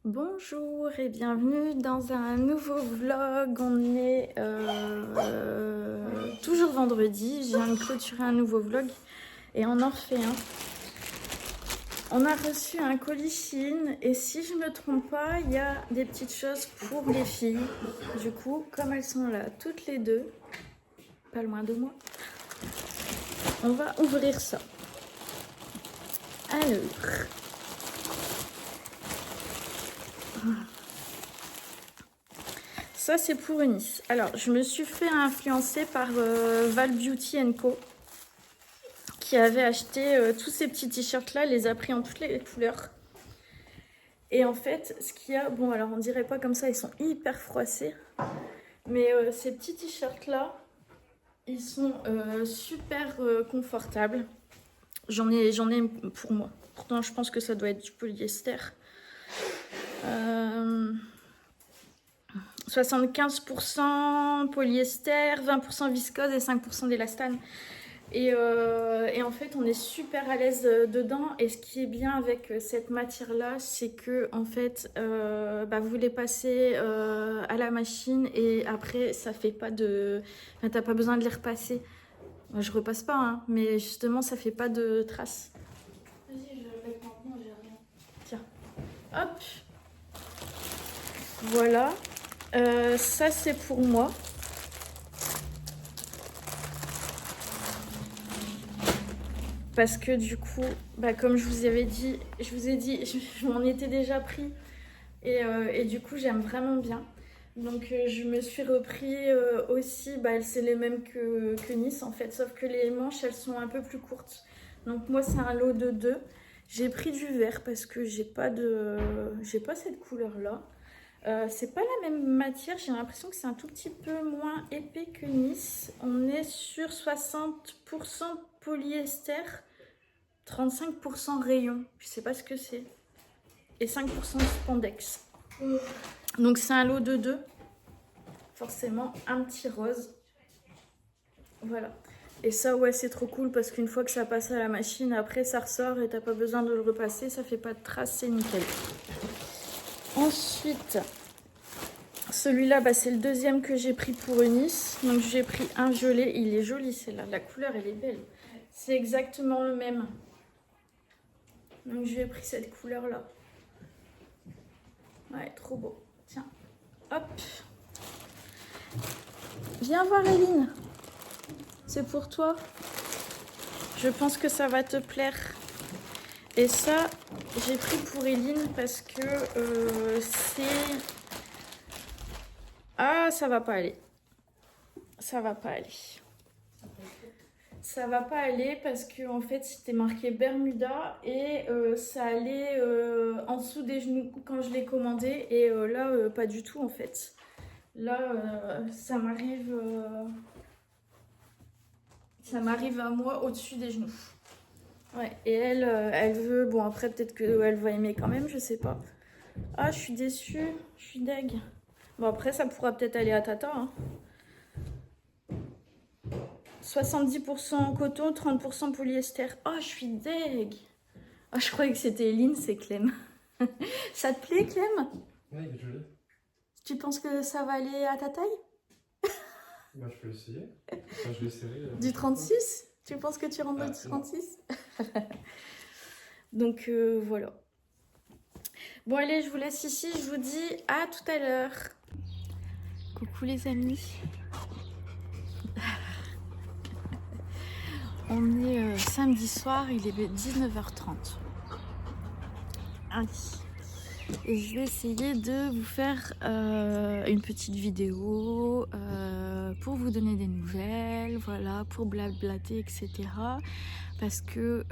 Bonjour et bienvenue dans un nouveau vlog. On est toujours vendredi. Je viens de clôturer un nouveau vlog et on en refait un. On a reçu un colis Shein et si je me trompe pas, il y a des petites choses pour les filles. Du coup, comme elles sont là toutes les deux, pas loin de moi, on va ouvrir ça. Alors... Ça, c'est pour Eunice. Alors, je me suis fait influencer par Val Beauty Co. qui avait acheté tous ces petits t-shirts-là, les a pris en toutes les couleurs. Et en fait, ce qu'il y a... Bon, alors, on dirait pas comme ça, ils sont hyper froissés. Mais ces petits t-shirts-là, ils sont super confortables. J'en ai pour moi. Pourtant, je pense que ça doit être du polyester. 75% polyester, 20% viscose et 5% d'élastane. Et en fait, on est super à l'aise dedans. Et ce qui est bien avec cette matière-là, c'est que en fait, vous les passez à la machine et après, ça fait pas de... Enfin, t'as pas besoin de les repasser. Moi, je repasse pas, hein, mais justement, ça fait pas de traces. Vas-y, je vais maintenant, j'ai rien. Tiens, hop. Voilà. Ça, c'est pour moi. Parce que du coup, comme je vous ai dit, je m'en étais déjà pris. Et du coup, j'aime vraiment bien. Donc, je me suis repris aussi. C'est les mêmes que Nice en fait. Sauf que les manches, elles sont un peu plus courtes. Donc, moi, c'est un lot de 2. J'ai pris du vert parce que j'ai pas cette couleur-là. C'est pas la même matière. J'ai l'impression que c'est un tout petit peu moins épais que Nice. On est sur 60% polyester. 35% rayon, je sais pas ce que c'est. Et 5% spandex. Donc c'est un lot de 2. Forcément, un petit rose. Voilà. Et ça, ouais, c'est trop cool parce qu'une fois que ça passe à la machine, après ça ressort et t'as pas besoin de le repasser. Ça fait pas de traces, c'est nickel. Ensuite, celui-là, c'est le deuxième que j'ai pris pour Eunice. Donc j'ai pris un violet. Il est joli, celle-là. La couleur, elle est belle. C'est exactement le même. Donc je lui ai pris cette couleur-là. Ouais, trop beau. Tiens, hop. Viens voir Eline. C'est pour toi. Je pense que ça va te plaire. Et ça, j'ai pris pour Eline parce que c'est... Ah, ça va pas aller. Ça va pas aller. Ça va pas aller parce que en fait c'était marqué Bermuda et ça allait en dessous des genoux quand je l'ai commandé et là pas du tout en fait. Là ça m'arrive à moi au-dessus des genoux. Ouais, et elle, elle veut... Bon après peut-être qu'elle va aimer quand même, je sais pas. Ah, je suis déçue, je suis deg. Bon après ça pourra peut-être aller à Tata, hein. 70% coton, 30% polyester. Oh, je suis deg. Oh, je croyais que c'était Eline, c'est Clem. Ça te plaît, Clem? Ouais, il est joli. Tu penses que ça va aller à ta taille? Je peux essayer. Enfin, je vais essayer. Du 36? Tu penses que tu rentres dans du 36? Donc, voilà. Bon, allez, je vous laisse ici. Je vous dis à tout à l'heure. Coucou les amis. On est samedi soir, il est 19h30. Allez. Et je vais essayer de vous faire une petite vidéo pour vous donner des nouvelles, voilà, pour blablater, etc. Parce que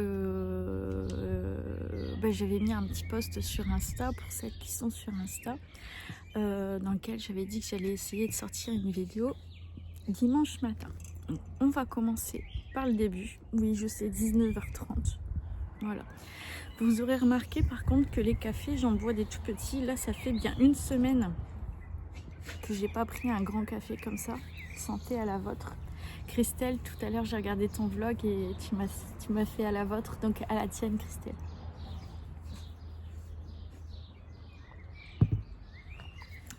j'avais mis un petit post sur Insta, pour celles qui sont sur Insta, dans lequel j'avais dit que j'allais essayer de sortir une vidéo dimanche matin. Donc, on va commencer par le début. Oui, je sais, 19h30. Voilà. Vous aurez remarqué par contre que les cafés, j'en bois des tout petits. Là, ça fait bien une semaine que j'ai pas pris un grand café comme ça. Santé à la vôtre. Christelle, tout à l'heure, j'ai regardé ton vlog et tu m'as fait à la vôtre, donc à la tienne, Christelle.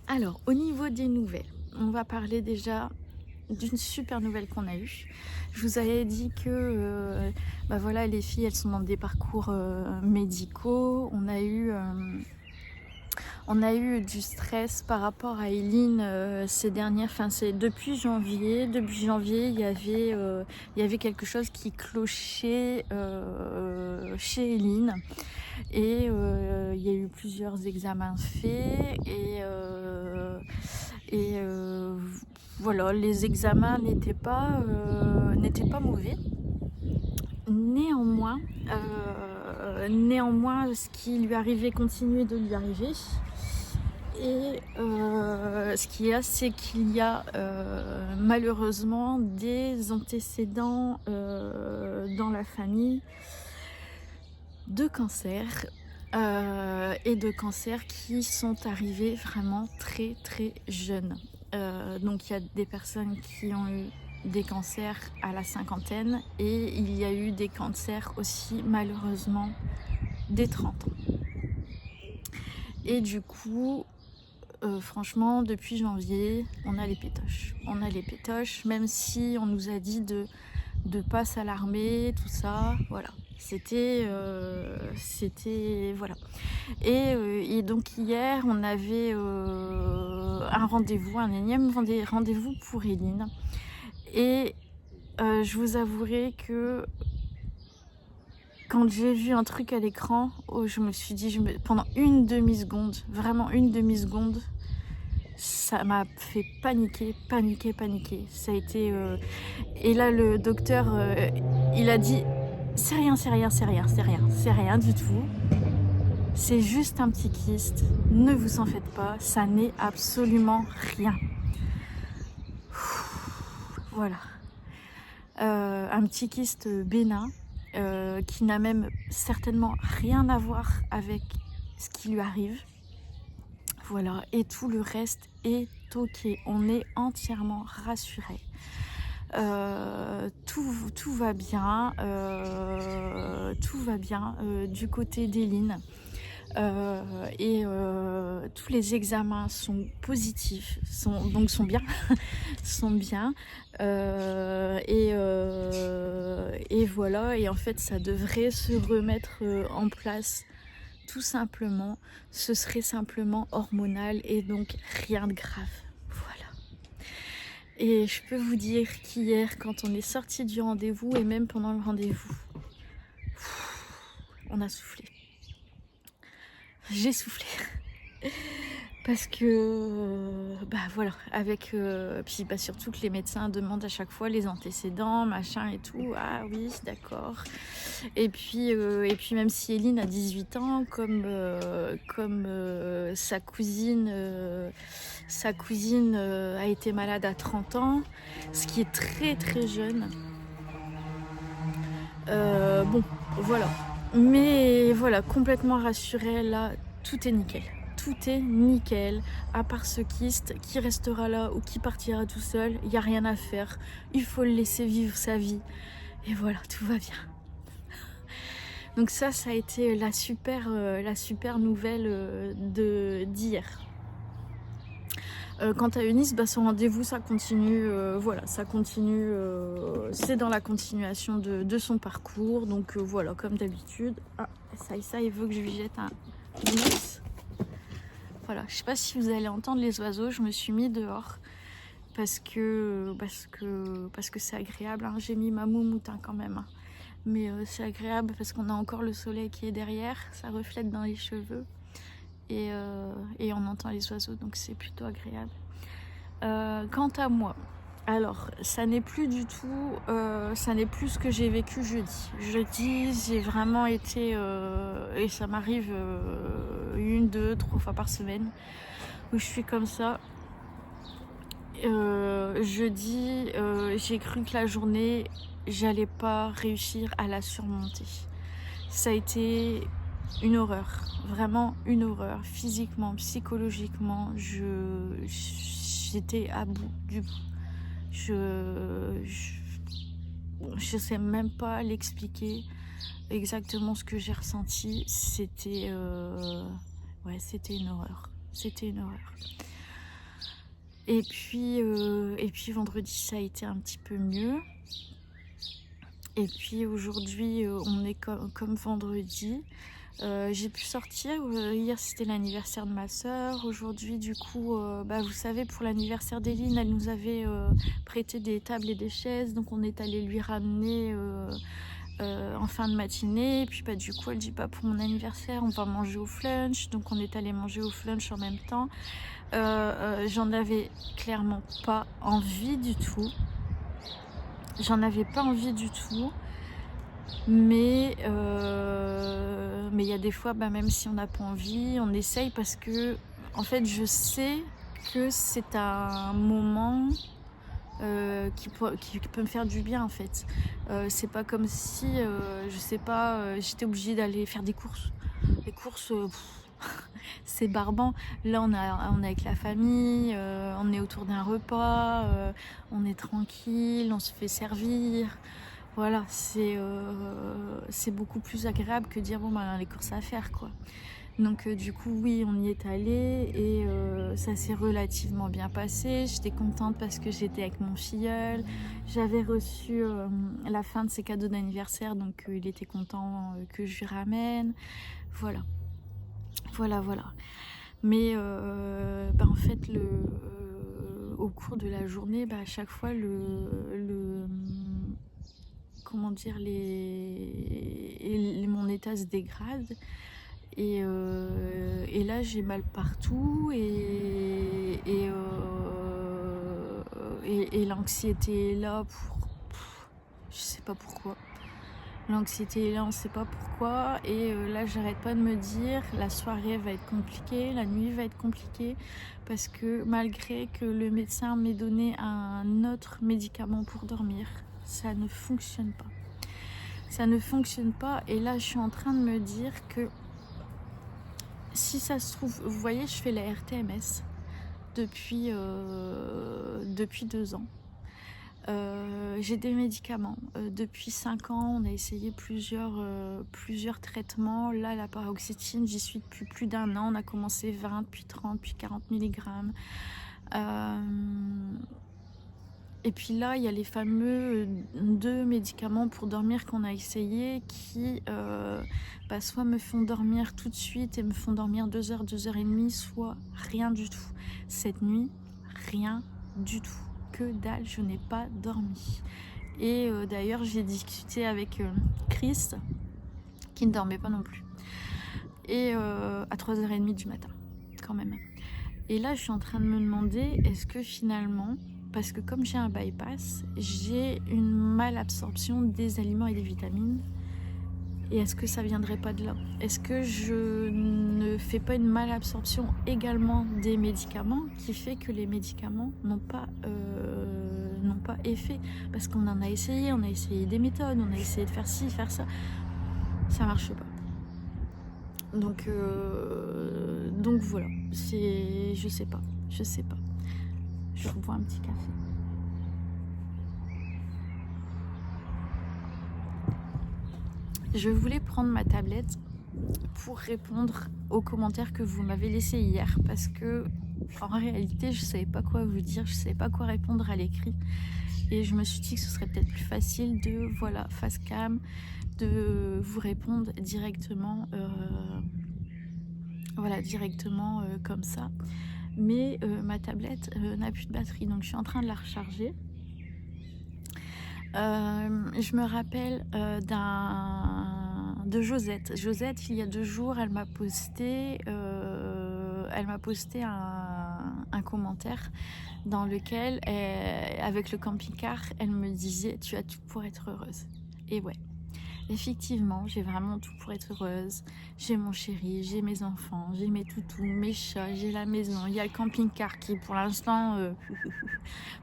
Alors, au niveau des nouvelles, on va parler déjà d'une super nouvelle qu'on a eue. Je vous avais dit que bah voilà, les filles, elles sont dans des parcours médicaux. On a eu du stress par rapport à Eileen ces dernières, enfin c'est depuis janvier. Depuis janvier, il y avait quelque chose qui clochait chez Eileen. Et il y a eu plusieurs examens faits et voilà, les examens n'étaient pas mauvais. Néanmoins, ce qui lui arrivait continuait de lui arriver. Et ce qu'il y a, c'est qu'il y a malheureusement des antécédents dans la famille de cancer et de cancers qui sont arrivés vraiment très très jeunes. Donc il y a des personnes qui ont eu des cancers à la cinquantaine et il y a eu des cancers aussi malheureusement dès 30 ans. Et du coup, franchement, depuis janvier, on a les pétoches. On a les pétoches, même si on nous a dit de pas s'alarmer, tout ça, voilà. C'était voilà. Et donc hier, on avait un rendez-vous, un énième rendez-vous pour Eileen. Et je vous avouerai que quand j'ai vu un truc à l'écran, je me suis dit, pendant une demi-seconde, vraiment une demi-seconde, ça m'a fait paniquer. Ça a été... Et là, le docteur, il a dit, c'est rien du tout. C'est juste un petit kyste, ne vous en faites pas, ça n'est absolument rien. Voilà. Un petit kyste bénin qui n'a même certainement rien à voir avec ce qui lui arrive. Voilà, et tout le reste est ok, on est entièrement rassurés. Tout va bien, du côté d'Eileen. Tous les examens sont positifs, sont bien, sont bien. Et voilà, et en fait ça devrait se remettre en place tout simplement. Ce serait simplement hormonal et donc rien de grave. Voilà. Et je peux vous dire qu'hier, quand on est sorti du rendez-vous et même pendant le rendez-vous, on a soufflé. J'ai soufflé. Parce que, bah voilà, avec. Puis bah, surtout que les médecins demandent à chaque fois les antécédents, machin et tout. Ah oui, d'accord. Et puis même si Eileen a 18 ans, comme sa cousine a été malade à 30 ans, ce qui est très très jeune. Bon, voilà. Mais voilà, complètement rassurée, là, tout est nickel. Tout est nickel, à part ce kyste qui restera là ou qui partira tout seul, il n'y a rien à faire. Il faut le laisser vivre sa vie. Et voilà, tout va bien. Donc ça a été la super nouvelle d'hier. Quant à Eunice, bah, son rendez-vous, ça continue, ça continue, c'est dans la continuation de son parcours, donc voilà, comme d'habitude. Ah, ça, il veut que je lui jette un mousse. Voilà, je sais pas si vous allez entendre les oiseaux, je me suis mis dehors parce que c'est agréable, hein. J'ai mis ma moumoute quand même, hein. Mais c'est agréable parce qu'on a encore le soleil qui est derrière, ça reflète dans les cheveux et on entend les oiseaux, donc c'est plutôt agréable. Quant à moi, alors ça n'est plus du tout, ça n'est plus ce que j'ai vécu jeudi. Jeudi, j'ai vraiment été, et ça m'arrive 1, 2, 3 fois par semaine, où je suis comme ça. Jeudi, j'ai cru que la journée, j'allais pas réussir à la surmonter. Ça a été une horreur, vraiment une horreur, physiquement, psychologiquement, j'étais à bout du bout. Je sais même pas l'expliquer exactement ce que j'ai ressenti. C'était une horreur. C'était une horreur. Et puis vendredi, ça a été un petit peu mieux. Et puis aujourd'hui, on est comme vendredi. J'ai pu sortir. Hier, c'était l'anniversaire de ma soeur. Aujourd'hui, du coup, vous savez, pour l'anniversaire d'Eline, elle nous avait prêté des tables et des chaises. Donc, on est allé lui ramener en fin de matinée. Et puis, du coup, elle dit, pour mon anniversaire, on va manger au flunch. Donc, on est allé manger au flunch en même temps. J'en avais clairement pas envie du tout. J'en avais pas envie du tout. Mais il y a des fois, même si on n'a pas envie, on essaye parce que, en fait, je sais que c'est un moment qui peut me faire du bien, en fait. C'est pas comme si, je sais pas, j'étais obligée d'aller faire des courses. Les courses, c'est barbant. Là, on est avec la famille, on est autour d'un repas, on est tranquille, on se fait servir. Voilà, c'est beaucoup plus agréable que dire les courses à faire, quoi. Donc du coup, oui, on y est allé et ça s'est relativement bien passé. J'étais contente parce que j'étais avec mon filleul. J'avais reçu la fin de ses cadeaux d'anniversaire, donc il était content que je lui ramène. Voilà. Mais en fait, au cours de la journée, à chaque fois, comment dire, mon état se dégrade et là j'ai mal partout et l'anxiété est là je sais pas pourquoi. L'anxiété est là, on sait pas pourquoi. Et là, j'arrête pas de me dire, la soirée va être compliquée, la nuit va être compliquée, parce que malgré que le médecin m'ait donné un autre médicament pour dormir, ça ne fonctionne pas. Ça ne fonctionne pas. Et là, je suis en train de me dire que si ça se trouve, vous voyez, je fais la RTMS depuis 2 ans. J'ai des médicaments. Depuis 5 ans, on a essayé plusieurs traitements. Là, la paroxétine, j'y suis depuis plus d'1 an. On a commencé 20, puis 30, puis 40 mg. Et puis là, il y a les fameux 2 médicaments pour dormir qu'on a essayé qui soit me font dormir tout de suite et me font dormir 2 heures, 2 heures et demie, soit rien du tout. Cette nuit, rien du tout. Que dalle, je n'ai pas dormi. Et d'ailleurs, j'ai discuté avec Chris, qui ne dormait pas non plus. Et à 3h30 du matin, quand même. Et là, je suis en train de me demander, est-ce que finalement, parce que comme j'ai un bypass, j'ai une malabsorption des aliments et des vitamines. Et est-ce que ça viendrait pas de là? Est-ce que je ne fais pas une malabsorption également des médicaments qui fait que les médicaments n'ont pas effet? Parce qu'on en a essayé, on a essayé des méthodes, on a essayé de faire ci, faire ça. Ça marche pas. Donc voilà, je sais pas. Je rebois un petit café. Je voulais prendre ma tablette pour répondre aux commentaires que vous m'avez laissés hier, parce que en réalité, je savais pas quoi vous dire, je savais pas quoi répondre à l'écrit, et je me suis dit que ce serait peut-être plus facile de, face cam, de vous répondre directement, comme ça. Mais ma tablette n'a plus de batterie, donc je suis en train de la recharger. Je me rappelle de Josette. Josette, il y a 2 jours, elle m'a posté un commentaire dans lequel, avec le camping-car, elle me disait « Tu as tout pour être heureuse ». Et ouais, effectivement, j'ai vraiment tout pour être heureuse. J'ai mon chéri, j'ai mes enfants, j'ai mes toutous, mes chats, j'ai la maison. Il y a le camping-car qui, pour l'instant,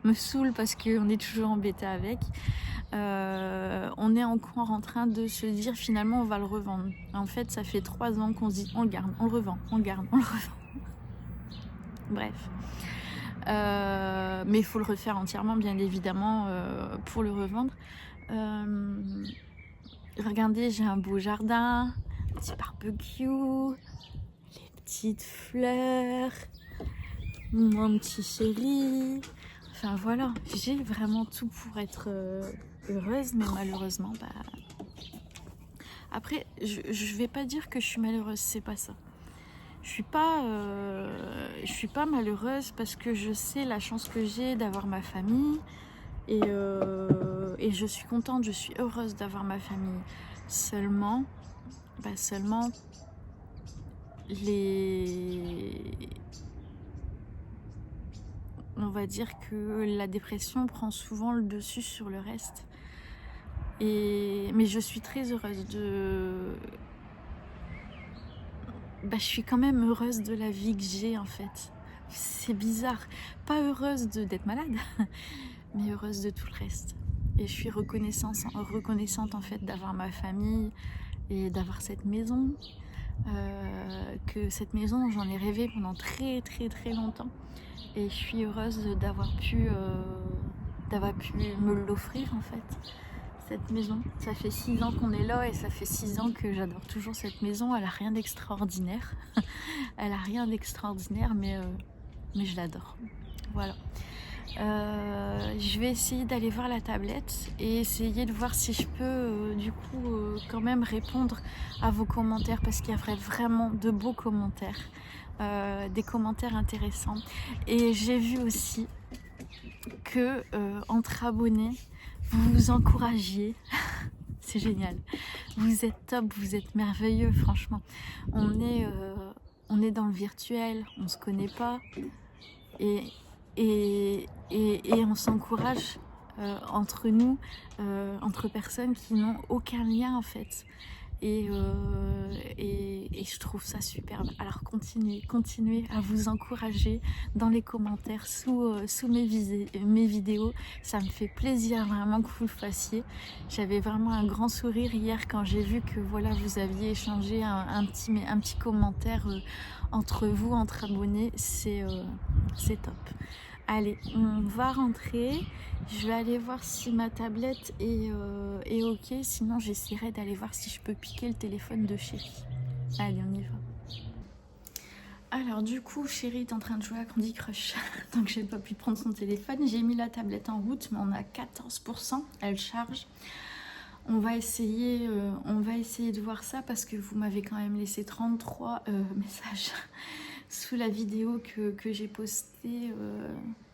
me saoule parce qu'on est toujours embêté avec. On est encore en train de se dire finalement on va le revendre. En fait, ça fait 3 ans qu'on se dit on le garde, on le revend, on le garde, on le revend. Bref. Mais il faut le refaire entièrement, bien évidemment, pour le revendre. Regardez, j'ai un beau jardin, petit barbecue, les petites fleurs, mon petit chéri. Enfin voilà, j'ai vraiment tout pour être heureuse, mais malheureusement, après, je vais pas dire que je suis malheureuse, c'est pas ça. Je suis pas malheureuse parce que je sais la chance que j'ai d'avoir ma famille et je suis contente, je suis heureuse d'avoir ma famille. Seulement on va dire que la dépression prend souvent le dessus sur le reste. Mais je suis très heureuse je suis quand même heureuse de la vie que j'ai en fait. C'est bizarre. Pas heureuse d'être malade, mais heureuse de tout le reste. Et je suis reconnaissante en fait d'avoir ma famille et d'avoir cette maison. Que cette maison, j'en ai rêvé pendant très très très longtemps. Et je suis heureuse d'avoir pu me l'offrir en fait. Cette maison, ça fait 6 ans qu'on est là et ça fait 6 ans que j'adore toujours cette maison. Elle a rien d'extraordinaire. Elle a rien d'extraordinaire, mais je l'adore. Voilà. Je vais essayer d'aller voir la tablette et essayer de voir si je peux quand même répondre à vos commentaires parce qu'il y a vraiment de beaux commentaires, des commentaires intéressants. Et j'ai vu aussi que entre abonnés, vous vous encouragiez. C'est génial. Vous êtes top, vous êtes merveilleux, franchement. On est dans le virtuel, on se connaît pas. Et on s'encourage entre nous, entre personnes qui n'ont aucun lien en fait. Et je trouve ça superbe. Alors continuez à vous encourager dans les commentaires sous mes vidéos. Ça me fait plaisir vraiment que vous le fassiez. J'avais vraiment un grand sourire hier quand j'ai vu que voilà, vous aviez échangé un petit commentaire entre vous, entre abonnés. C'est top. Allez, on va rentrer. Je vais aller voir si ma tablette est ok. Sinon, j'essaierai d'aller voir si je peux piquer le téléphone de Chéri. Allez, on y va. Alors du coup, Chéri est en train de jouer à Candy Crush. Donc, j'ai pas pu prendre son téléphone. J'ai mis la tablette en route, mais on a 14%. Elle charge. On va essayer de voir ça parce que vous m'avez quand même laissé 33 messages sous la vidéo que j'ai postée.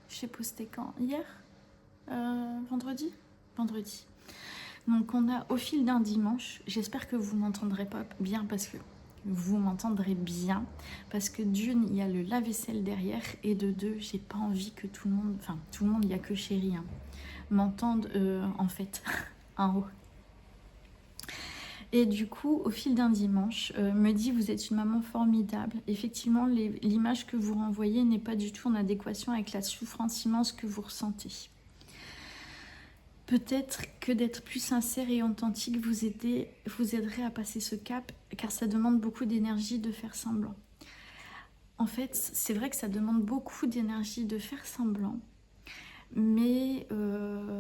J'ai posté quand? Hier? Vendredi. Donc on a au fil d'un dimanche. J'espère que vous m'entendrez pas bien parce que vous m'entendrez bien parce que d'une, il y a le lave-vaisselle derrière et de deux, j'ai pas envie que tout le monde, il y a que Chéri, m'entende en fait en haut. Et du coup, au fil d'un dimanche, me dit vous êtes une maman formidable. Effectivement, l'image que vous renvoyez n'est pas du tout en adéquation avec la souffrance immense que vous ressentez. Peut-être que d'être plus sincère et authentique vous aiderait à passer ce cap, car ça demande beaucoup d'énergie de faire semblant. En fait, c'est vrai que ça demande beaucoup d'énergie de faire semblant, mais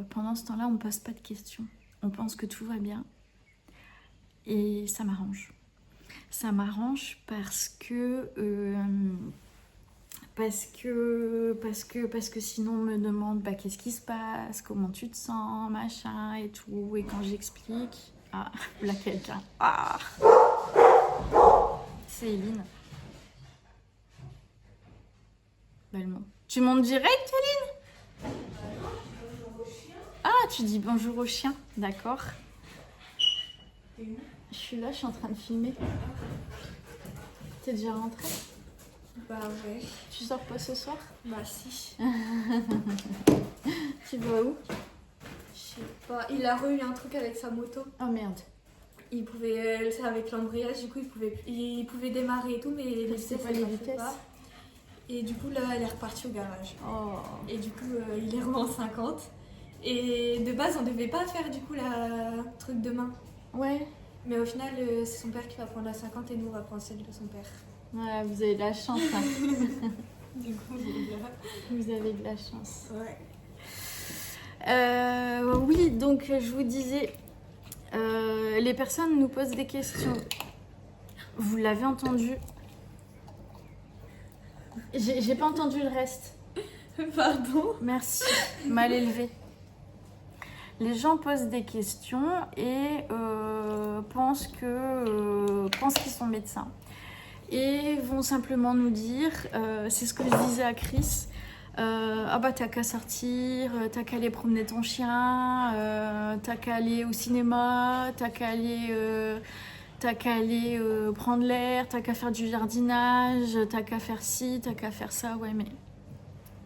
pendant ce temps-là, on ne pose pas de questions. On pense que tout va bien. Et ça m'arrange. Ça m'arrange parce que sinon on me demande qu'est-ce qui se passe, comment tu te sens, machin et tout. Et quand j'explique, là quelqu'un. C'est Eline. Bellement. Tu montes direct, Eline? Tu dis bonjour au chien, d'accord. Je suis là, je suis en train de filmer. T'es déjà rentrée? Bah ouais. Tu sors pas ce soir? Bah si. Tu vas où? Je sais pas. Il a eu un truc avec sa moto. Oh merde. Il pouvait, c'est avec l'embrayage, du coup il pouvait démarrer et tout, mais les vitesses, pas les vitesses. Pas. Et du coup là, elle est repartie au garage. Oh. Et du coup, il est remis en 50. Et de base, on devait pas faire du coup la truc de main. Ouais. Mais au final, c'est son père qui va prendre la 50 et nous on va prendre celle de son père. Ouais, vous avez de la chance. Hein. Du coup, vous avez de la chance. Ouais. Oui, donc je vous disais, les personnes nous posent des questions. Vous l'avez entendu. J'ai pas entendu le reste. Pardon. Merci, mal élevé. Les gens posent des questions et pensent qu'ils sont médecins. Et vont simplement nous dire, c'est ce que je disais à Chris, ah bah t'as qu'à sortir, t'as qu'à aller promener ton chien, t'as qu'à aller au cinéma, t'as qu'à aller prendre l'air, t'as qu'à faire du jardinage, t'as qu'à faire ci, t'as qu'à faire ça. Ouais, mais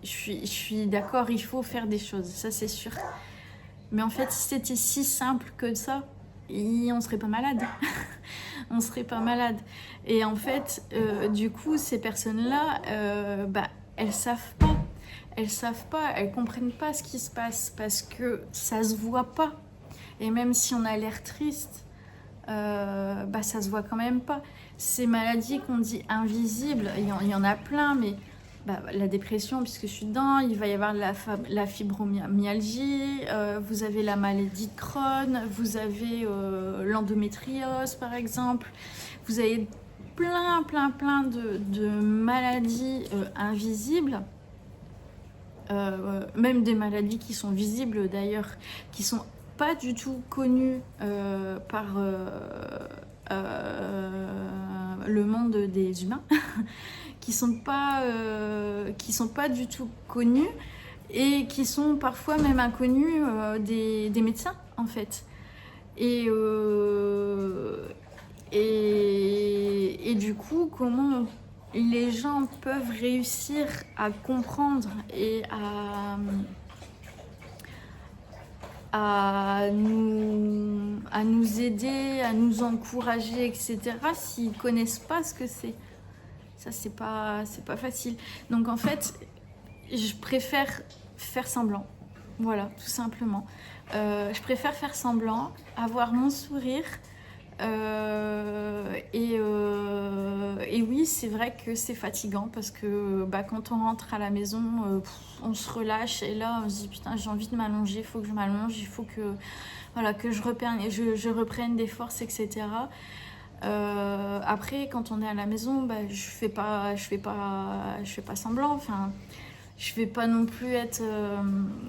je suis d'accord, il faut faire des choses, ça c'est sûr. Mais en fait, si c'était si simple que ça, on serait pas malade. On serait pas malade. Et en fait, du coup, ces personnes-là, elles savent pas. Elles savent pas, elles comprennent pas ce qui se passe parce que ça se voit pas. Et même si on a l'air triste, ça se voit quand même pas. Ces maladies qu'on dit invisibles, il y en a plein, mais la dépression, puisque je suis dedans, il va y avoir la fibromyalgie, vous avez la maladie de Crohn, vous avez l'endométriose par exemple, vous avez plein de maladies invisibles, même des maladies qui sont visibles d'ailleurs, qui sont pas du tout connues par le monde des humains. qui sont pas du tout connus et qui sont parfois même inconnus des médecins en fait. Et du coup, comment les gens peuvent réussir à comprendre et à nous aider, à nous encourager, etc., s'ils connaissent pas ce que c'est. Ça, c'est pas facile. Donc, en fait, je préfère faire semblant. Voilà, tout simplement. Je préfère faire semblant, avoir mon sourire. Et oui, c'est vrai que c'est fatigant parce que quand on rentre à la maison, on se relâche. Et là, on se dit, putain, j'ai envie de m'allonger, il faut que je m'allonge, il faut que je reprenne des forces, etc. Après, quand on est à la maison, je fais pas semblant. Enfin, je vais pas non plus être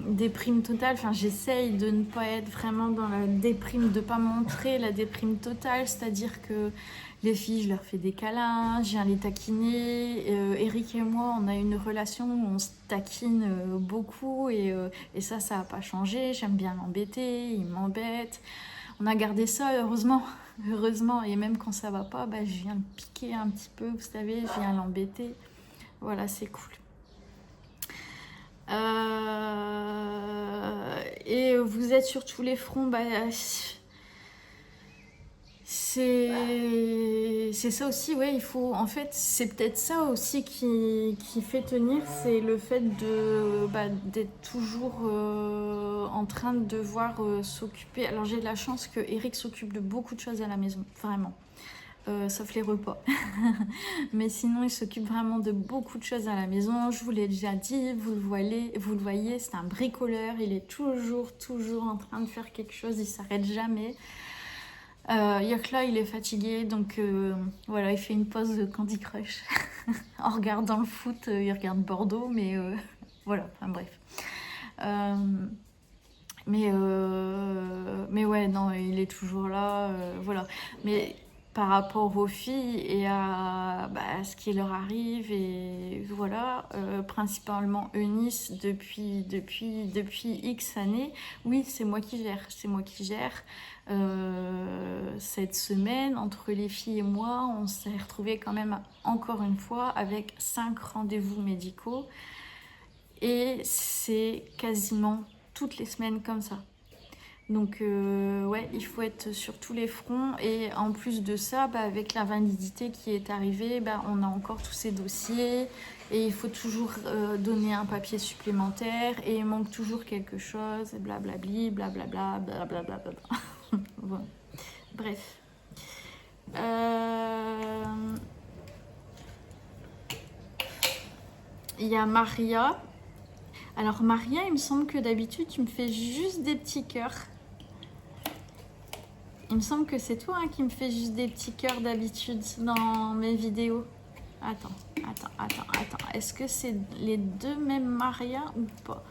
déprime totale. Enfin, j'essaye de ne pas être vraiment dans la déprime, de pas montrer la déprime totale. C'est-à-dire que les filles, je leur fais des câlins, je viens les taquiner. Eric et moi, on a une relation où on se taquine beaucoup et ça a pas changé. J'aime bien l'embêter, il m'embête. On a gardé ça, heureusement. Et même quand ça va pas, je viens le piquer un petit peu, vous savez, je viens l'embêter. Voilà, c'est cool. Et vous êtes sur tous les fronts, c'est ça aussi, ouais, il faut, en fait, c'est peut-être ça aussi qui fait tenir, c'est le fait d'être toujours en train de devoir s'occuper. Alors j'ai de la chance que Eric s'occupe de beaucoup de choses à la maison, vraiment. Sauf les repas. Mais sinon, il s'occupe vraiment de beaucoup de choses à la maison. Je vous l'ai déjà dit, vous le voyez, c'est un bricoleur. Il est toujours en train de faire quelque chose, il s'arrête jamais. Hier là, il est fatigué, donc voilà, il fait une pause de Candy Crush. En regardant le foot, il regarde Bordeaux, mais voilà, enfin bref. Mais ouais, non, il est toujours là, voilà. Mais par rapport aux filles et à ce qui leur arrive, et voilà, principalement Eunice depuis X années, oui, c'est moi qui gère. Cette semaine, entre les filles et moi, on s'est retrouvés quand même encore une fois avec 5 rendez-vous médicaux et c'est quasiment toutes les semaines comme ça. Donc ouais, il faut être sur tous les fronts et en plus de ça, avec l'invalidité qui est arrivée, on a encore tous ces dossiers et il faut toujours donner un papier supplémentaire et il manque toujours quelque chose, et blablabli, blablabla, blablabla. Bon. Bref. Il y a Maria. Alors Maria, il me semble que d'habitude tu me fais juste des petits cœurs. Il me semble que c'est toi qui me fais juste des petits cœurs d'habitude dans mes vidéos. Attends. Est-ce que c'est les deux mêmes Maria ou pas?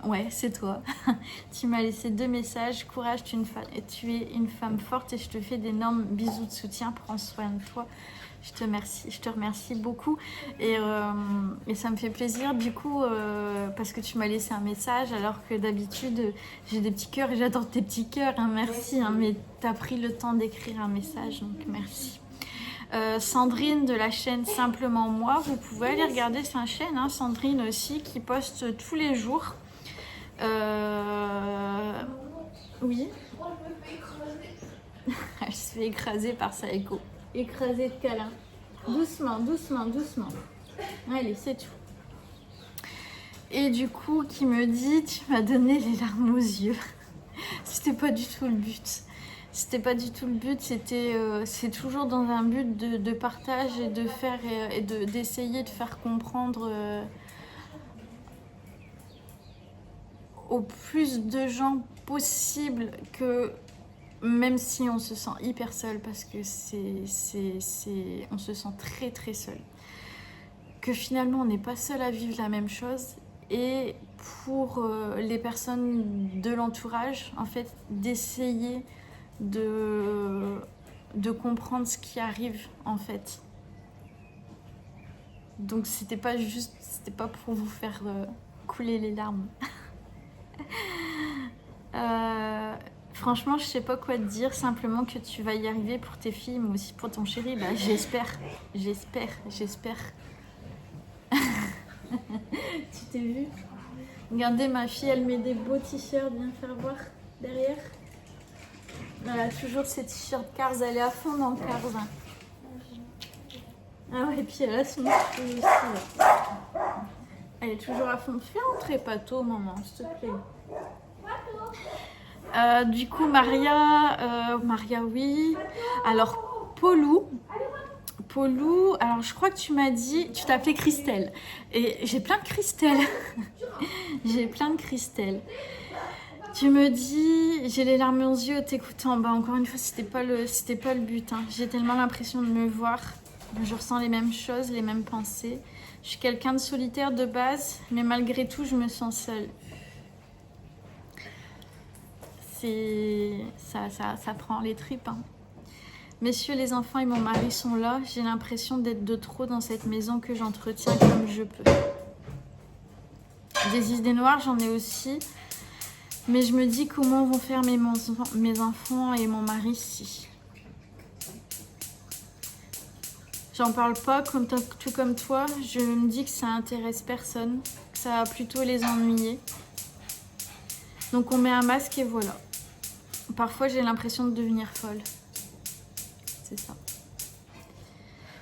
Ouais, c'est toi. Tu m'as laissé 2 messages. Courage, tu es une femme forte et je te fais d'énormes bisous de soutien. Prends soin de toi. Je te remercie beaucoup et ça me fait plaisir du coup parce que tu m'as laissé un message alors que d'habitude j'ai des petits cœurs et j'adore tes petits cœurs. Hein, merci, hein, mais tu as pris le temps d'écrire un message, donc merci. Sandrine de la chaîne Simplement Moi, vous pouvez aller regarder sa chaîne, hein, Sandrine aussi, qui poste tous les jours. Oui. Elle se fait écraser par sa écho. Écraser de câlin. Doucement. Allez, c'est tout. Et du coup, qui me dit, tu m'as donné les larmes aux yeux. C'était pas du tout le but. C'est toujours dans un but de partage et de faire et d'essayer de faire comprendre au plus de gens possible que même si on se sent hyper seul parce que on se sent très très seul, que finalement on n'est pas seul à vivre la même chose et pour les personnes de l'entourage en fait d'essayer de comprendre ce qui arrive en fait. Donc c'était pas pour vous faire couler les larmes. Franchement, je sais pas quoi te dire, simplement que tu vas y arriver pour tes filles, mais aussi pour ton chéri. Bah, j'espère. Tu t'es vue? Regardez, ma fille, elle met des beaux t-shirts, viens faire voir derrière. Elle a toujours ses t-shirts Cars, elle est à fond dans Cars. Hein. Ah ouais, et puis elle a son truc aussi. Là. Elle est toujours à fond. Fais entrer Pato, maman, s'il te plaît. Du coup, Maria, oui. Alors, Paulou, alors je crois que tu m'as dit, tu t'appelais Christelle. Et j'ai plein de Christelle. Tu me dis, j'ai les larmes aux yeux t'écoutant. Bah, encore une fois, c'était pas le but. Hein. J'ai tellement l'impression de me voir. Je ressens les mêmes choses, les mêmes pensées. Je suis quelqu'un de solitaire de base, mais malgré tout, je me sens seule. Ça prend les tripes. Hein. Messieurs, les enfants et mon mari sont là. J'ai l'impression d'être de trop dans cette maison que j'entretiens comme je peux. Des idées noires, j'en ai aussi. Mais je me dis comment vont faire mes enfants et mon mari si. J'en parle pas tout comme toi. Je me dis que ça intéresse personne. Que ça va plutôt les ennuyer. Donc on met un masque et voilà. Parfois j'ai l'impression de devenir folle. C'est ça.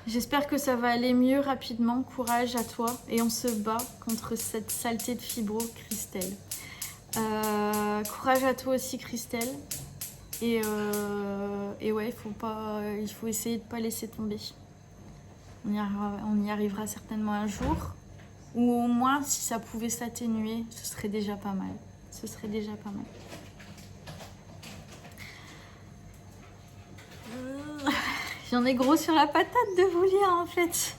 J'espère que ça va aller mieux rapidement. Courage à toi. Et on se bat contre cette saleté de fibro, Christelle. Courage à toi aussi, Christelle. Et ouais, il faut essayer de ne pas laisser tomber. On y arrivera certainement un jour. Ou au moins, si ça pouvait s'atténuer, ce serait déjà pas mal. J'en ai gros sur la patate de vous lire en fait.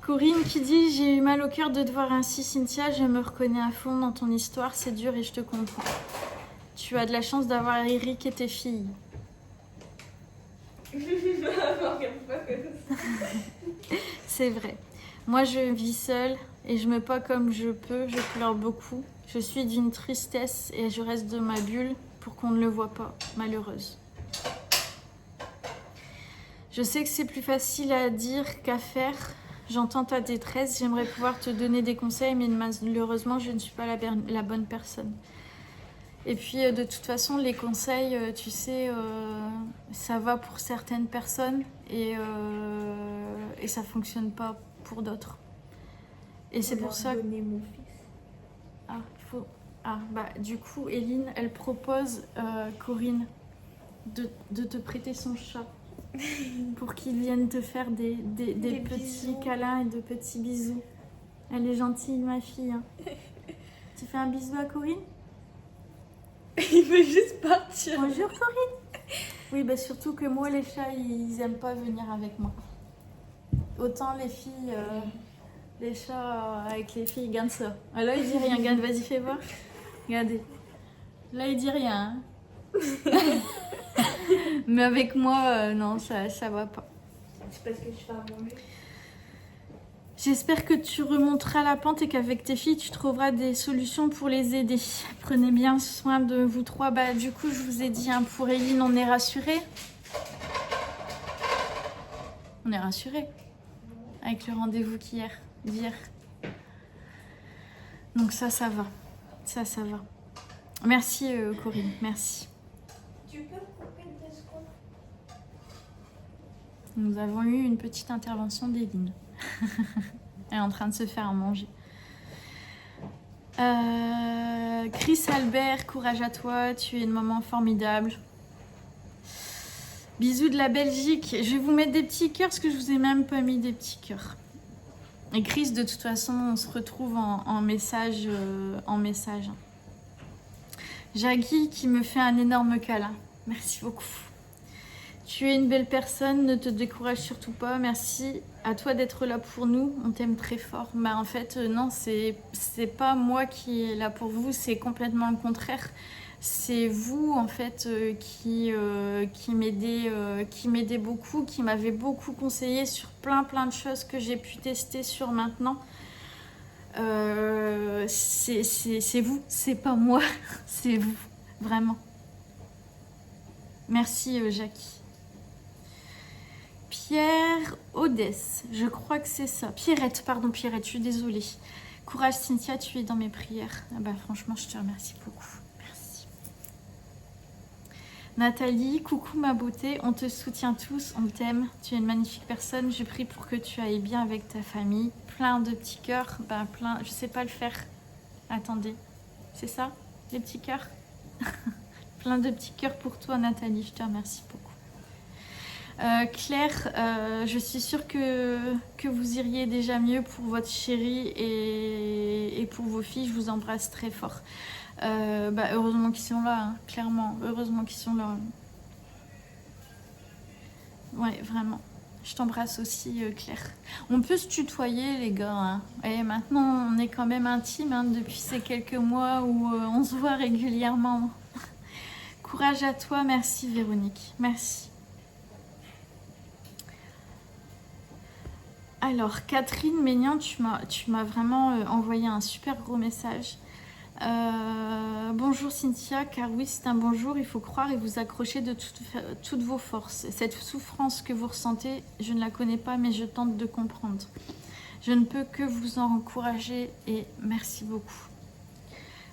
Corinne qui dit, j'ai eu mal au cœur de te voir ainsi, Cynthia, je me reconnais à fond dans ton histoire, c'est dur et je te comprends. Tu as de la chance d'avoir Eric et tes filles. C'est vrai. Moi, je vis seule et je me bats comme je peux, je pleure beaucoup. Je suis d'une tristesse et je reste de ma bulle pour qu'on ne le voit pas, malheureuse. Je sais que c'est plus facile à dire qu'à faire. J'entends ta détresse, j'aimerais pouvoir te donner des conseils, mais malheureusement, je ne suis pas la bonne personne. Et puis, de toute façon, les conseils, tu sais, ça va pour certaines personnes et ça ne fonctionne pas pour d'autres. Et c'est pour ça que... mon fils. Du coup, Eline, elle propose, Corinne, de te prêter son chat. Pour qu'il vienne te faire des petits câlins et de petits bisous. Elle est gentille, ma fille. Hein. Tu fais un bisou à Corinne? Il veut juste partir. Bonjour, Corinne. Oui, bah surtout que moi, les chats, ils aiment pas venir avec moi. Autant les filles, les chats avec les filles, regarde ça. Ah, là, il dit rien, regarde, vas-y, fais voir. Regardez. Là, il dit rien. Hein. Mais avec moi, non, ça va pas. C'est parce que tu fais à manger. J'espère que tu remonteras la pente et qu'avec tes filles, tu trouveras des solutions pour les aider. Prenez bien soin de vous trois. Bah, du coup, je vous ai dit, hein, pour Eline, on est rassurés. On est rassurés. Avec le rendez-vous d'hier. Donc ça va. Ça va. Merci, Corinne. Merci. Tu peux couper 2 secondes? Nous avons eu une petite intervention d'Eline. Elle est en train de se faire à manger. Chris Albert, courage à toi, tu es une maman formidable. Bisous de la Belgique. Je vais vous mettre des petits cœurs parce que je vous ai même pas mis des petits cœurs. Et Chris, de toute façon, on se retrouve en message. Jackie qui me fait un énorme câlin. Merci beaucoup. Tu es une belle personne, ne te décourage surtout pas. Merci à toi d'être là pour nous. On t'aime très fort. Bah en fait, non, c'est pas moi qui est là pour vous, c'est complètement le contraire. C'est vous en fait qui m'aidez beaucoup, qui m'avez beaucoup conseillé sur plein de choses que j'ai pu tester sur maintenant. C'est vous, c'est pas moi, c'est vous, vraiment. Merci Jackie. Pierre Odès, je crois que c'est ça. Pierrette, je suis désolée. Courage Cynthia, tu es dans mes prières. Ah bah franchement, je te remercie beaucoup. Merci. Nathalie, coucou ma beauté, on te soutient tous, on t'aime. Tu es une magnifique personne, je prie pour que tu ailles bien avec ta famille. Plein de petits cœurs, plein, je sais pas le faire. Attendez, c'est ça, les petits cœurs? Plein de petits cœurs pour toi Nathalie, je te remercie beaucoup. Claire, je suis sûre que vous iriez déjà mieux pour votre chérie et pour vos filles. Je vous embrasse très fort. Heureusement qu'ils sont là, hein, clairement. Heureusement qu'ils sont là. Ouais, vraiment. Je t'embrasse aussi, Claire. On peut se tutoyer, les gars. Hein. Et maintenant, on est quand même intimes hein, depuis ces quelques mois où on se voit régulièrement. Courage à toi. Merci, Véronique. Merci. Alors, Catherine Ménian, tu m'as vraiment envoyé un super gros message. Bonjour Cynthia, car oui, c'est un bonjour, il faut croire et vous accrocher de toutes vos forces. Cette souffrance que vous ressentez, je ne la connais pas, mais je tente de comprendre. Je ne peux que vous en encourager et merci beaucoup.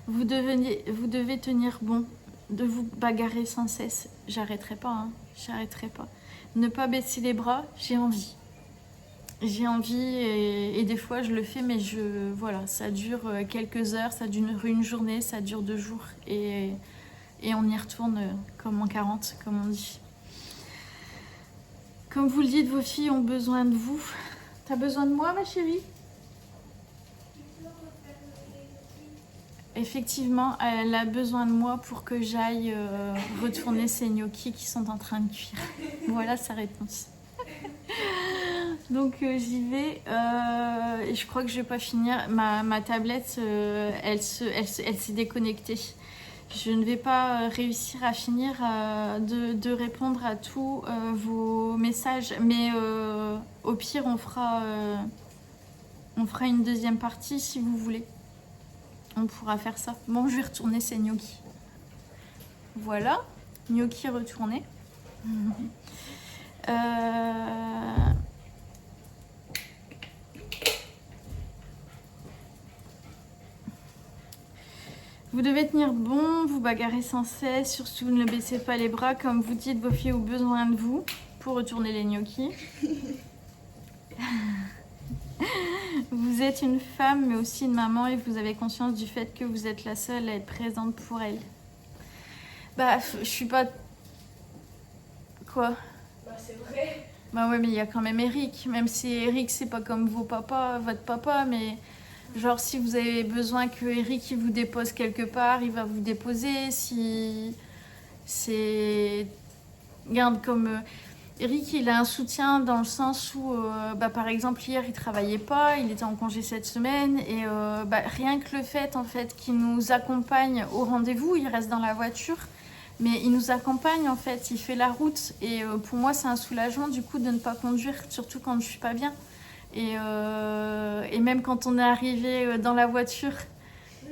Vous devez tenir bon, de vous bagarrer sans cesse. J'arrêterai pas, hein, j'arrêterai pas. Ne pas baisser les bras, j'ai envie. J'ai envie et des fois je le fais, mais voilà, ça dure quelques heures, ça dure une journée, ça dure 2 jours et on y retourne comme en 40, comme on dit. Comme vous le dites, vos filles ont besoin de vous. T'as besoin de moi, ma chérie? Effectivement, elle a besoin de moi pour que j'aille retourner ces gnocchis qui sont en train de cuire. Voilà sa réponse. Donc j'y vais et je crois que je vais pas finir. Ma tablette, elle s'est déconnectée. Je ne vais pas réussir à finir de répondre à tous vos messages. Mais au pire, on fera une deuxième partie si vous voulez. On pourra faire ça. Bon, je vais retourner ces gnocchis. Voilà, gnocchis retournés. Vous devez tenir bon, vous bagarrer sans cesse, surtout ne baissez pas les bras, comme vous dites, vos filles ont besoin de vous pour retourner les gnocchis. Vous êtes une femme, mais aussi une maman, et vous avez conscience du fait que vous êtes la seule à être présente pour elle. Bah, je suis pas... Quoi? Bah, c'est vrai. Bah ouais, mais il y a quand même Eric. Même si Eric, c'est pas comme votre papa, mais... Genre, si vous avez besoin que Eric il vous dépose quelque part, il va vous déposer. Si c'est... Regarde, comme Eric, il a un soutien dans le sens où, par exemple, hier, il travaillait pas, il était en congé cette semaine, et rien que le fait, en fait, qu'il nous accompagne au rendez-vous, il reste dans la voiture, mais il nous accompagne, en fait, il fait la route, et pour moi, c'est un soulagement, du coup, de ne pas conduire, surtout quand je suis pas bien. Et même quand on est arrivé dans la voiture,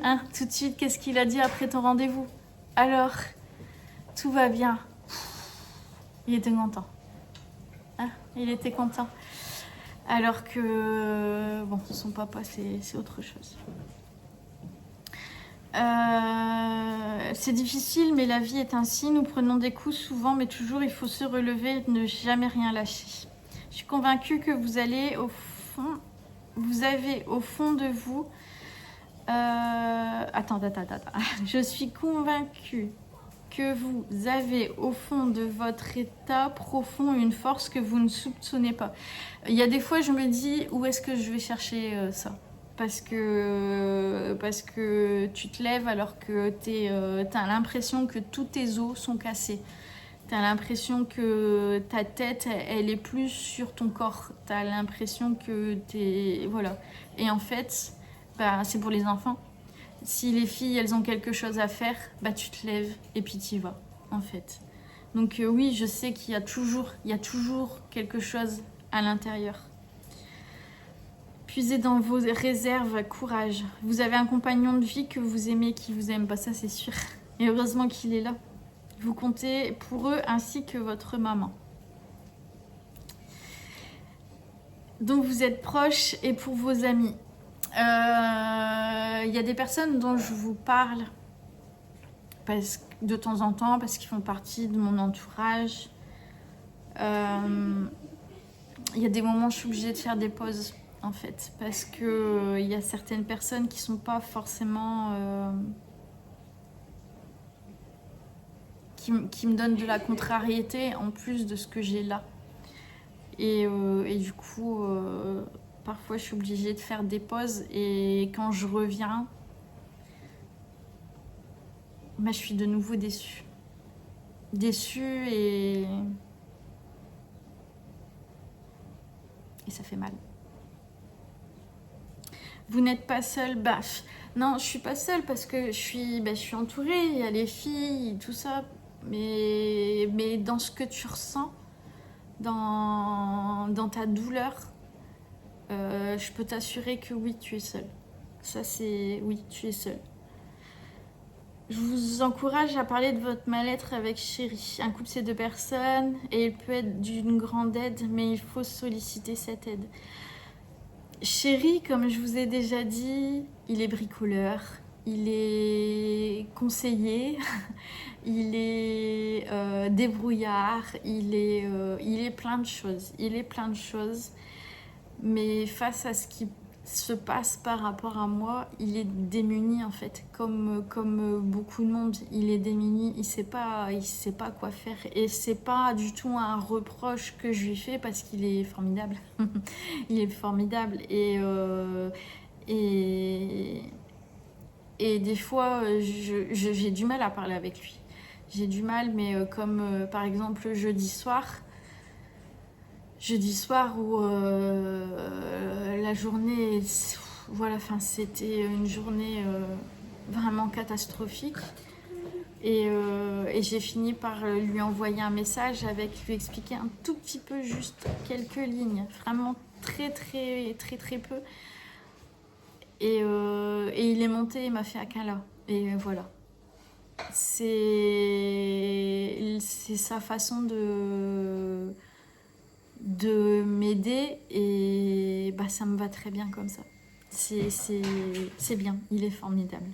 hein, tout de suite, qu'est-ce qu'il a dit après ton rendez-vous? Alors, tout va bien. Il était content. Hein, il était content. Alors que, bon, son papa, c'est autre chose. C'est difficile, mais la vie est ainsi. Nous prenons des coups souvent, mais toujours il faut se relever et ne jamais rien lâcher. Je suis convaincue que vous avez au fond de vous... Attends. Je suis convaincue que vous avez au fond de votre état profond une force que vous ne soupçonnez pas. Il y a des fois, je me dis, où est-ce que je vais chercher ça? Parce que tu te lèves alors que t'as l'impression que tous tes os sont cassés. T'as l'impression que ta tête, elle est plus sur ton corps. T'as l'impression que t'es... Voilà. Et en fait, c'est pour les enfants. Si les filles, elles ont quelque chose à faire, tu te lèves et puis t'y vas, en fait. Donc oui, je sais qu'il y a toujours quelque chose à l'intérieur. Puisez dans vos réserves, courage. Vous avez un compagnon de vie que vous aimez, qui vous aime, ça c'est sûr. Et heureusement qu'il est là. Vous comptez pour eux ainsi que votre maman. Donc vous êtes proches et pour vos amis. Il y a des personnes dont je vous parle de temps en temps parce qu'ils font partie de mon entourage. Il y a des moments où je suis obligée de faire des pauses en fait parce que il y a certaines personnes qui sont pas forcément qui me donnent de la contrariété en plus de ce que j'ai là. Et du coup, parfois je suis obligée de faire des pauses et quand je reviens, je suis de nouveau déçue. Déçue et ça fait mal. Vous n'êtes pas seule, non, je suis pas seule parce que je suis entourée, il y a les filles, tout ça. Mais dans ce que tu ressens, dans ta douleur, je peux t'assurer que oui, tu es seule. Ça, c'est... Oui, tu es seule. Je vous encourage à parler de votre mal-être avec Chéri. Un couple, c'est 2 personnes et il peut être d'une grande aide, mais il faut solliciter cette aide. Chéri, comme je vous ai déjà dit, il est bricoleur, il est conseiller, il est débrouillard, il est plein de choses. Mais face à ce qui se passe par rapport à moi, il est démuni en fait, comme beaucoup de monde. Il est démuni, il sait pas quoi faire. Et c'est pas du tout un reproche que je lui fais parce qu'il est formidable. Il est formidable et des fois j'ai du mal à parler avec lui. J'ai du mal, mais comme par exemple jeudi soir où la journée, voilà, c'était une journée vraiment catastrophique. Et j'ai fini par lui envoyer un message avec lui expliquer un tout petit peu, juste quelques lignes, vraiment très peu. Et il est monté et m'a fait un câlin. Et voilà. C'est sa façon de m'aider et ça me va très bien comme ça. C'est bien, il est formidable.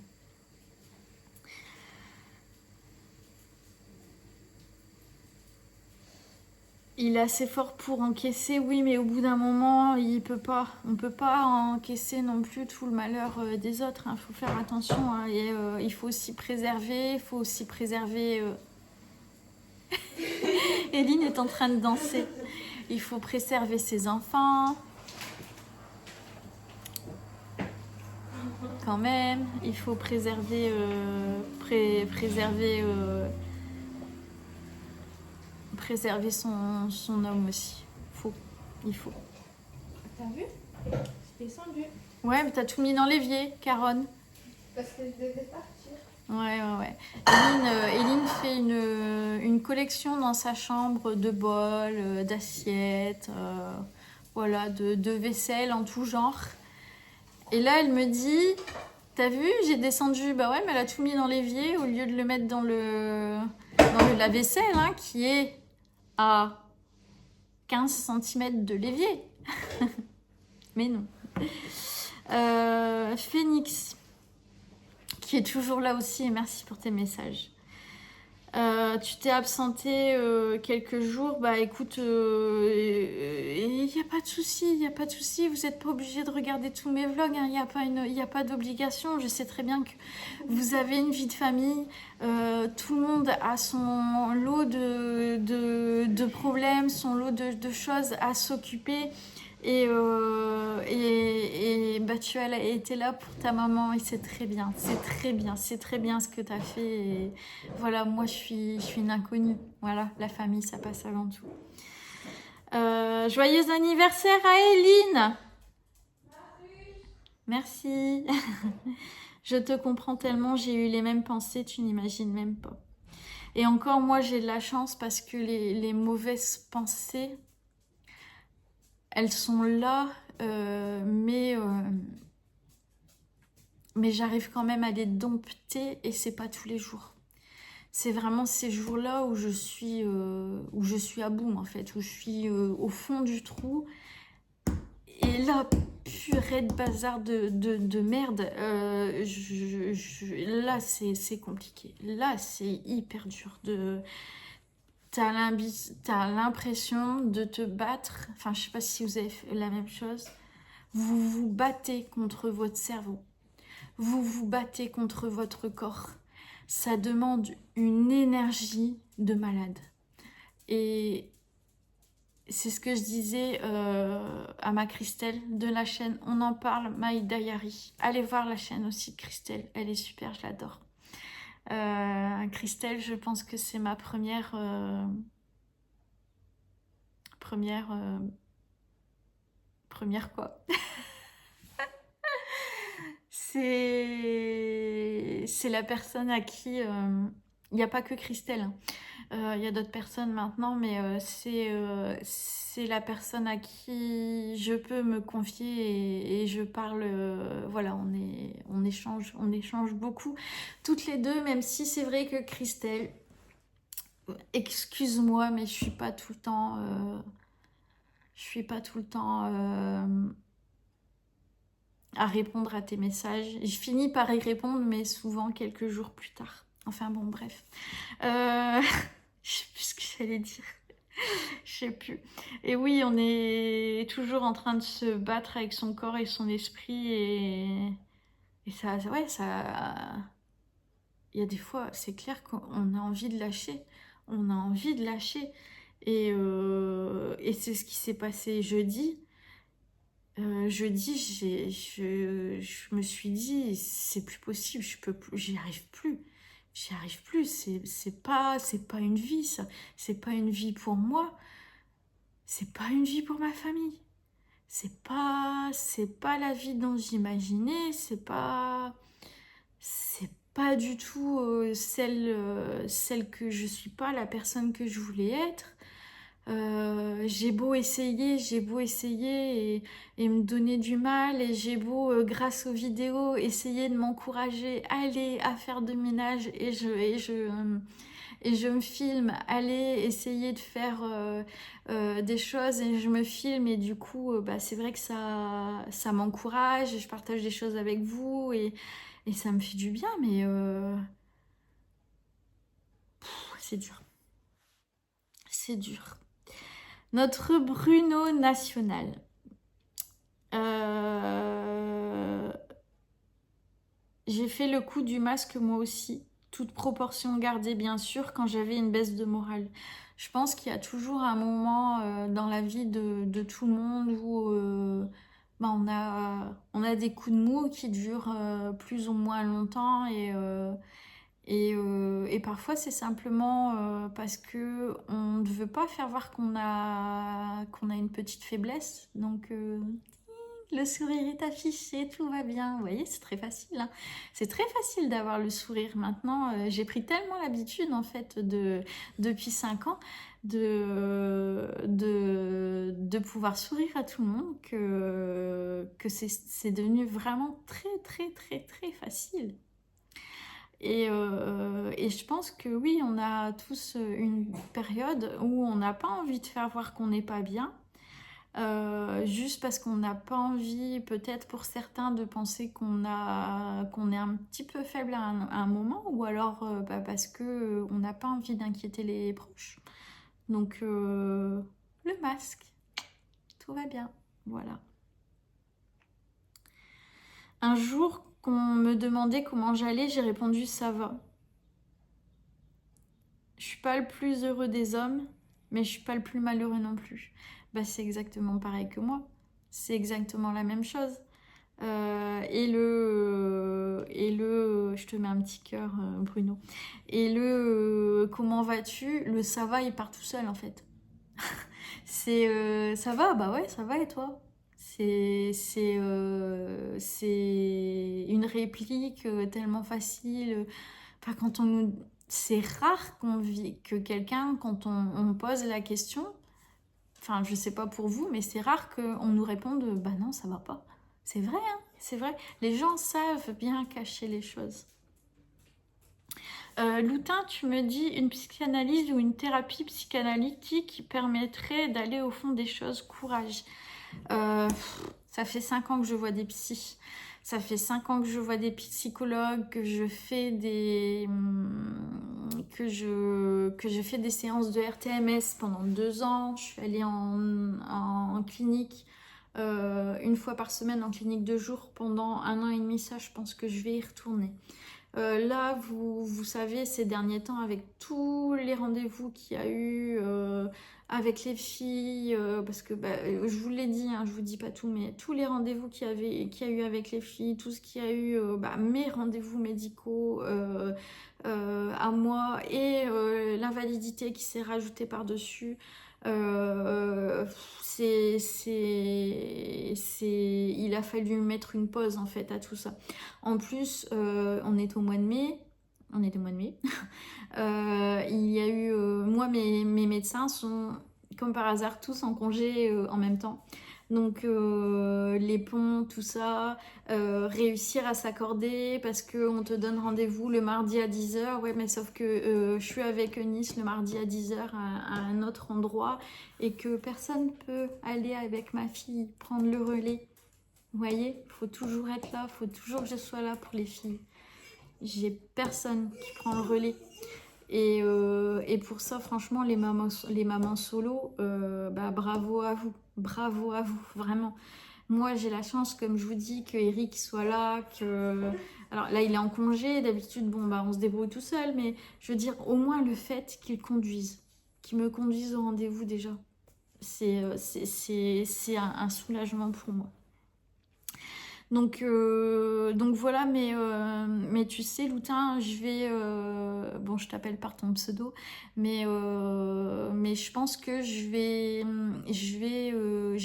Il est assez fort pour encaisser, oui, mais au bout d'un moment, on peut pas encaisser non plus tout le malheur des autres. Il faut faire attention. Et, il faut aussi préserver. Eline est en train de danser. Il faut préserver ses enfants. Quand même, il faut préserver préserver son homme aussi. Il faut. T'as vu? C'est descendu. Ouais, mais t'as tout mis dans l'évier, Caronne. Parce que je devais partir. Ouais. Eline fait une collection dans sa chambre de bols, d'assiettes, voilà, de vaisselle en tout genre. Et là, elle me dit, t'as vu, j'ai descendu, bah ouais, mais elle a tout mis dans l'évier au lieu de le mettre dans le lave-vaisselle, hein, qui est à 15 cm de l'évier. Mais non. Phoenix, qui est toujours là aussi, et merci pour tes messages. Tu t'es absenté quelques jours, bah écoute, il n'y a pas de souci, vous n'êtes pas obligé de regarder tous mes vlogs, il n'y a pas d'obligation, je sais très bien que vous avez une vie de famille, tout le monde a son lot de problèmes, son lot de choses à s'occuper. Et bah, tu as été là pour ta maman et c'est très bien ce que tu as fait. Et voilà, moi je suis une inconnue. Voilà, la famille, ça passe avant tout. Joyeux anniversaire à Eline. Merci. Je te comprends tellement, j'ai eu les mêmes pensées, tu n'imagines même pas. Et encore, moi j'ai de la chance parce que les mauvaises pensées, elles sont là, mais j'arrive quand même à les dompter et c'est pas tous les jours. C'est vraiment ces jours-là où je suis à bout en fait, où je suis au fond du trou. Et là, purée de bazar de merde, là c'est compliqué. Là c'est hyper dur T'as l'impression de te battre, enfin je sais pas si vous avez fait la même chose, vous vous battez contre votre cerveau, vous vous battez contre votre corps. Ça demande une énergie de malade. Et c'est ce que je disais à ma Christelle de la chaîne On en parle, My Diary. Allez voir la chaîne aussi de Christelle, elle est super, je l'adore. Christelle, je pense que c'est ma première quoi. C'est la personne à qui il n'y a pas que Christelle, hein. Il y a d'autres personnes maintenant, mais c'est la personne à qui je peux me confier et je parle. Voilà, on échange beaucoup toutes les deux, même si c'est vrai que Christelle, excuse-moi, mais je suis pas tout le temps à répondre à tes messages. Je finis par y répondre, mais souvent quelques jours plus tard. Enfin bon, bref. Je sais plus ce que j'allais dire. Je sais plus. Et oui, on est toujours en train de se battre avec son corps et son esprit et ça, ouais, ça... Il y a des fois, c'est clair qu'on a envie de lâcher. On a envie de lâcher. Et c'est ce qui s'est passé jeudi. Jeudi, je me suis dit, c'est plus possible, j'y arrive plus. C'est pas une vie, ça. C'est pas une vie pour moi. C'est pas une vie pour ma famille. C'est pas la vie dont j'imaginais. C'est pas du tout celle que je suis pas, la personne que je voulais être. J'ai beau essayer et me donner du mal, et j'ai beau, grâce aux vidéos, essayer de m'encourager, aller à faire de ménage, et je me filme, aller essayer de faire des choses, et je me filme, et du coup, bah, c'est vrai que ça m'encourage, et je partage des choses avec vous, et ça me fait du bien, mais c'est dur. C'est dur. Notre Bruno national. J'ai fait le coup du masque moi aussi, toute proportion gardée bien sûr, quand j'avais une baisse de morale. Je pense qu'il y a toujours un moment dans la vie de tout le monde où bah, on a des coups de mou qui durent plus ou moins longtemps et Et parfois, c'est simplement parce que on ne veut pas faire voir qu'on a une petite faiblesse. Donc, le sourire est affiché, tout va bien. Vous voyez, c'est très facile, hein. C'est très facile d'avoir le sourire. Maintenant, j'ai pris tellement l'habitude, en fait, depuis 5 ans, de pouvoir sourire à tout le monde que c'est devenu vraiment très, très, très, très facile. Et je pense que oui, on a tous une période où on n'a pas envie de faire voir qu'on n'est pas bien, juste parce qu'on n'a pas envie, peut-être pour certains, de penser qu'on est un petit peu faible à un moment, ou alors parce que on n'a pas envie d'inquiéter les proches. Donc le masque, tout va bien, voilà. Un jour qu'on me demandait comment j'allais, j'ai répondu ça va. Je suis pas le plus heureux des hommes, mais je suis pas le plus malheureux non plus. Bah, c'est exactement pareil que moi. C'est exactement la même chose. Je te mets un petit cœur, Bruno. Et comment vas-tu? Le ça va, il part tout seul en fait. C'est ça va, bah ouais, ça va et toi? C'est une réplique tellement facile. Enfin, c'est rare que quelqu'un, quand on pose la question, enfin, je sais pas pour vous, mais c'est rare qu'on nous réponde, bah non, ça va pas. C'est vrai, hein, c'est vrai. Les gens savent bien cacher les choses. Loutin, tu me dis une psychanalyse ou une thérapie psychanalytique permettrait d'aller au fond des choses. Courage. Ça fait 5 ans que je vois des psys. Ça fait 5 ans que je vois des psychologues, que je fais des séances de RTMS pendant 2 ans. Je suis allée en clinique une fois par semaine, en clinique de jour pendant 1 an et demi. Ça, je pense que je vais y retourner. Là, vous savez, ces derniers temps, avec tous les rendez-vous qu'il y a eu avec les filles, parce que je vous l'ai dit, hein, je vous dis pas tout, mais tous les rendez-vous qu'il y a eu avec les filles, tout ce qu'il y a eu, mes rendez-vous médicaux à moi et l'invalidité qui s'est rajoutée par-dessus. Il a fallu mettre une pause en fait à tout ça. En plus, on est au mois de mai. On est au mois de mai. Il y a eu... moi, mes médecins sont, comme par hasard, tous en congé en même temps. Donc, les ponts, tout ça, réussir à s'accorder parce qu'on te donne rendez-vous le mardi à 10h. Ouais, mais sauf que je suis avec Nice le mardi à 10h à un autre endroit et que personne ne peut aller avec ma fille prendre le relais. Vous voyez, il faut toujours être là, il faut toujours que je sois là pour les filles. J'ai personne qui prend le relais. Et pour ça, franchement, les mamans solo, bravo à vous. Bravo à vous, vraiment. Moi, j'ai la chance, comme je vous dis, que Eric soit là, Alors là, il est en congé. D'habitude, on se débrouille tout seul. Mais je veux dire, au moins le fait qu'il me conduise au rendez-vous déjà. C'est un soulagement pour moi. Donc voilà, mais tu sais, Loutin, je t'appelle par ton pseudo, mais je pense que j'ai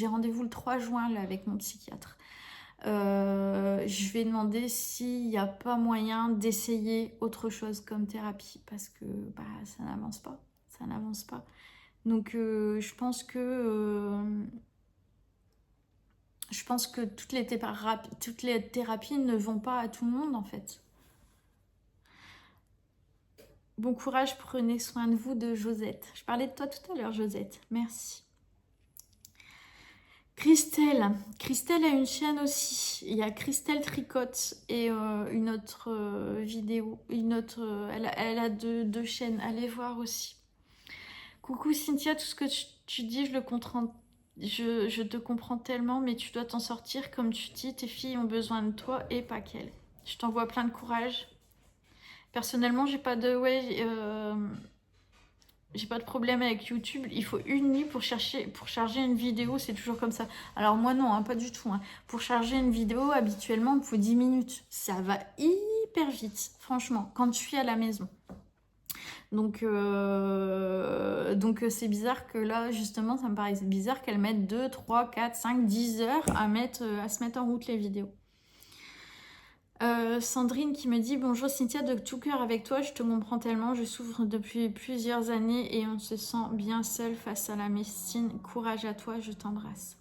rendez-vous le 3 juin là, avec mon psychiatre. Je vais demander s'il n'y a pas moyen d'essayer autre chose comme thérapie, parce que ça n'avance pas, Donc je pense que toutes les thérapies ne vont pas à tout le monde en fait. Bon courage, prenez soin de vous, de Josette. Je parlais de toi tout à l'heure, Josette. Merci. Christelle a une chaîne aussi. Il y a Christelle Tricotte et une autre vidéo. Elle a deux chaînes. Allez voir aussi. Coucou Cynthia, tout ce que tu dis, je le comprends. Je te comprends tellement, mais tu dois t'en sortir. Comme tu dis, tes filles ont besoin de toi et pas qu'elles. Je t'envoie plein de courage. Personnellement, j'ai pas de problème avec YouTube. Il faut 1 nuit pour charger une vidéo, c'est toujours comme ça. Alors moi non, pas du tout. Pour charger une vidéo, habituellement, il faut 10 minutes. Ça va hyper vite, franchement, quand je suis à la maison. Donc c'est bizarre que là, justement, ça me paraissait bizarre qu'elle mette 2, 3, 4, 5, 10 heures à se mettre en route les vidéos. Sandrine qui me dit « Bonjour Cynthia, de tout cœur avec toi, je te comprends tellement, je souffre depuis plusieurs années et on se sent bien seul face à la médecine. Courage à toi, je t'embrasse. »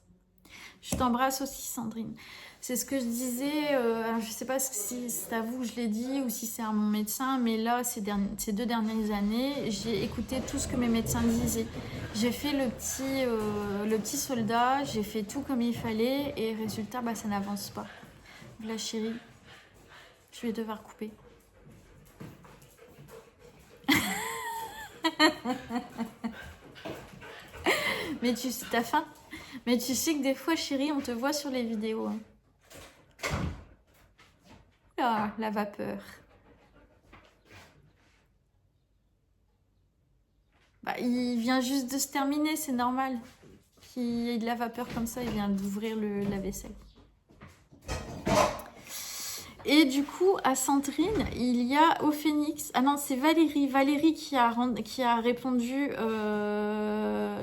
Je t'embrasse aussi Sandrine. C'est ce que je disais, alors je sais pas si c'est à vous que je l'ai dit ou si c'est à mon médecin, mais là, ces 2 dernières années, j'ai écouté tout ce que mes médecins disaient. J'ai fait le petit soldat, j'ai fait tout comme il fallait et résultat, bah, ça n'avance pas. La chérie, je vais devoir couper. Mais t'as faim? Mais tu sais que des fois, chérie, on te voit sur les vidéos. Hein. Ah, la vapeur. Bah, il vient juste de se terminer, c'est normal. Qu'il y ait de la vapeur comme ça, il vient d'ouvrir la vaisselle. Et du coup, à Sandrine, il y a au Phoenix... Ah non, c'est Valérie. Valérie qui a répondu,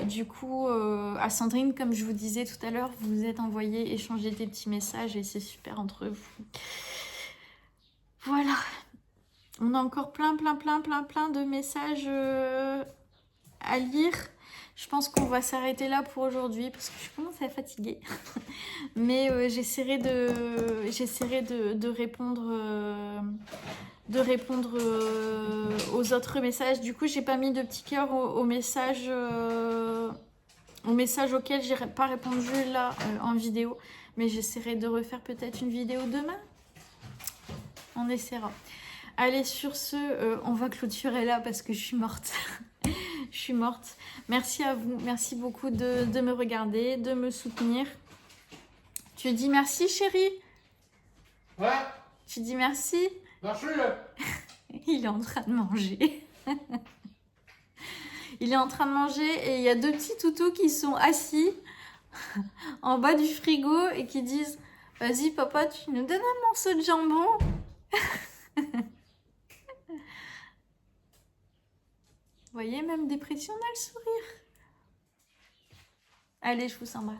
du coup, à Sandrine. Comme je vous disais tout à l'heure, vous vous êtes envoyé échanger des petits messages et c'est super entre vous. Voilà. On a encore plein de messages à lire. Je pense qu'on va s'arrêter là pour aujourd'hui parce que je commence à fatiguer. Mais j'essaierai de répondre aux autres messages. Du coup, j'ai pas mis de petit cœur aux messages auxquels j'ai pas répondu là en vidéo. Mais j'essaierai de refaire peut-être une vidéo demain. On essaiera. Allez, sur ce, on va clôturer là parce que je suis morte. Je suis morte. Merci à vous. Merci beaucoup de me regarder, de me soutenir. Tu dis merci, chérie? Ouais. Tu dis merci? Merci. Il est en train de manger. Il est en train de manger et il y a 2 petits toutous qui sont assis en bas du frigo et qui disent « Vas-y, papa, tu nous donnes un morceau de jambon ?» Vous voyez, même dépression, on a le sourire. Allez, je vous embrasse.